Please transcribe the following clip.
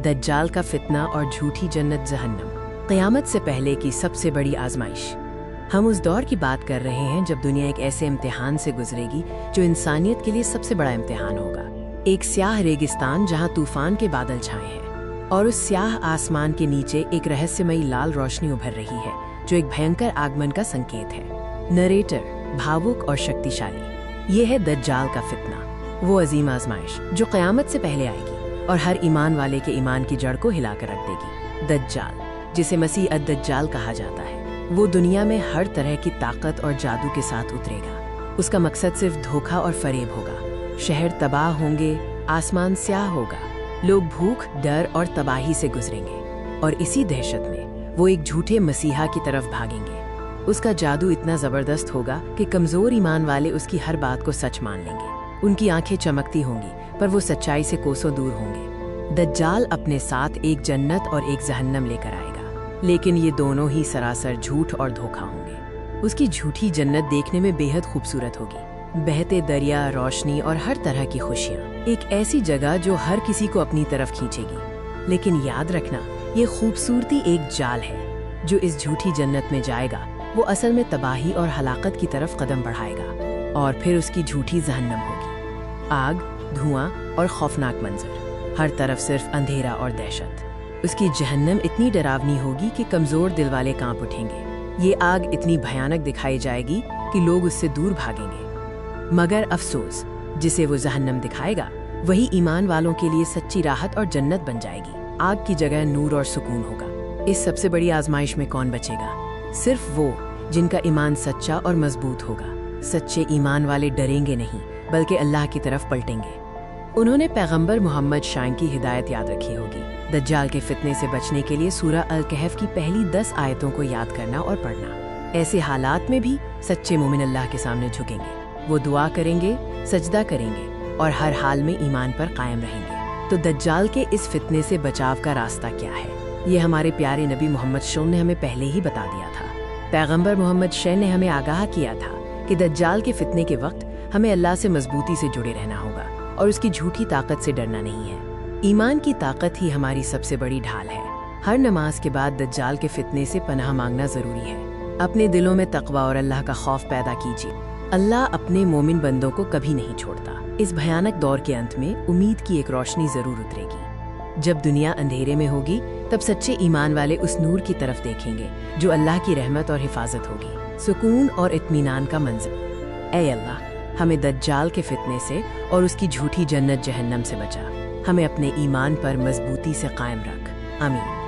दज्जाल का फितना और झूठी जन्नत जहन्नम। क़यामत से पहले की सबसे बड़ी आजमाइश। हम उस दौर की बात कर रहे हैं जब दुनिया एक ऐसे इम्तिहान से गुजरेगी जो इंसानियत के लिए सबसे बड़ा इम्तिहान होगा। एक स्याह रेगिस्तान जहां तूफान के बादल छाए हैं और उस स्याह आसमान के नीचे एक रहस्यमयी लाल रोशनी उभर रही है जो एक भयंकर आगमन का संकेत है। नरेटर भावुक और शक्तिशाली। ये है दज्जाल का फितना, वो अजीम आजमाइश जो क़यामत से पहले आएगी और हर ईमान वाले के ईमान की जड़ को हिलाकर रख देगी। दज्जाल, जिसे मसीह अद-दज्जाल कहा जाता है, वो दुनिया में हर तरह की ताकत और जादू के साथ उतरेगा। उसका मकसद सिर्फ धोखा और फरेब होगा। शहर तबाह होंगे, आसमान स्याह होगा, लोग भूख, डर और तबाही से गुजरेंगे और इसी दहशत में वो एक झूठे मसीहा की तरफ भागेंगे। उसका जादू इतना जबरदस्त होगा कि कमजोर ईमान वाले उसकी हर बात को सच मान लेंगे। उनकी आंखें चमकती होंगी पर वो सच्चाई से कोसों दूर होंगे। दज्जाल अपने साथ एक जन्नत और एक जहन्नम लेकर आएगा, लेकिन ये दोनों ही सरासर झूठ और धोखा होंगे। उसकी झूठी जन्नत देखने में बेहद खूबसूरत होगी, बहते दरिया, रोशनी और हर तरह की खुशियाँ। एक ऐसी जगह जो हर किसी को अपनी तरफ खींचेगी। लेकिन याद रखना, ये खूबसूरती एक जाल है। जो इस झूठी जन्नत में जाएगा वो असल में तबाही और हलाकत की तरफ कदम बढ़ाएगा और फिर उसकी झूठी जहन्नम होगी। आग, धुआं और खौफनाक मंजर, हर तरफ सिर्फ अंधेरा और दहशत। उसकी जहन्नम इतनी डरावनी होगी कि कमजोर दिल वाले कांप उठेंगे। ये आग इतनी भयानक दिखाई जाएगी कि लोग उससे दूर भागेंगे। मगर अफसोस, जिसे वो जहन्नम दिखाएगा वही ईमान वालों के लिए सच्ची राहत और जन्नत बन जाएगी। आग की जगह नूर और सुकून होगा। इस सबसे बड़ी आजमाइश में कौन बचेगा? सिर्फ वो जिनका ईमान सच्चा और मजबूत होगा। सच्चे ईमान वाले डरेंगे नहीं बल्कि अल्लाह की तरफ पलटेंगे। उन्होंने पैगंबर मोहम्मद शान की हिदायत याद रखी होगी। दज्जाल के फितने से बचने के लिए सूरह अल-कहफ की पहली 10 आयतों को याद करना और पढ़ना। ऐसे हालात में भी सच्चे मोमिन अल्लाह के सामने झुकेंगे। वो दुआ करेंगे, सजदा करेंगे और हर हाल में ईमान पर कायम रहेंगे। तो दज्जाल के इस फितने से बचाव का रास्ता क्या है? ये हमारे प्यारे नबी मोहम्मद शल्लल्लाहु ने हमें पहले ही बता दिया था। पैगंबर मोहम्मद शे ने हमें आगाह किया था कि दज्जाल के फितने के वक्त हमें अल्लाह से मजबूती से जुड़े रहना होगा और उसकी झूठी ताकत से डरना नहीं है। ईमान की ताकत ही हमारी सबसे बड़ी ढाल है। हर नमाज के बाद दज्जाल के फितने से पनाह मांगना जरूरी है। अपने दिलों में तकवा और अल्लाह का खौफ पैदा कीजिए। अल्लाह अपने मोमिन बंदों को कभी नहीं छोड़ता। इस भयानक दौर के अंत में उम्मीद की एक रोशनी जरूर उतरेगी। जब दुनिया अंधेरे में होगी तब सच्चे ईमान वाले उस नूर की तरफ देखेंगे जो अल्लाह की रहमत और हिफाजत होगी, सुकून और इत्मीनान का मंजर। ऐ अल्लाह, हमें दज्जाल के फितने से और उसकी झूठी जन्नत जहन्नम से बचा। हमें अपने ईमान पर मजबूती से कायम रख। आमीन।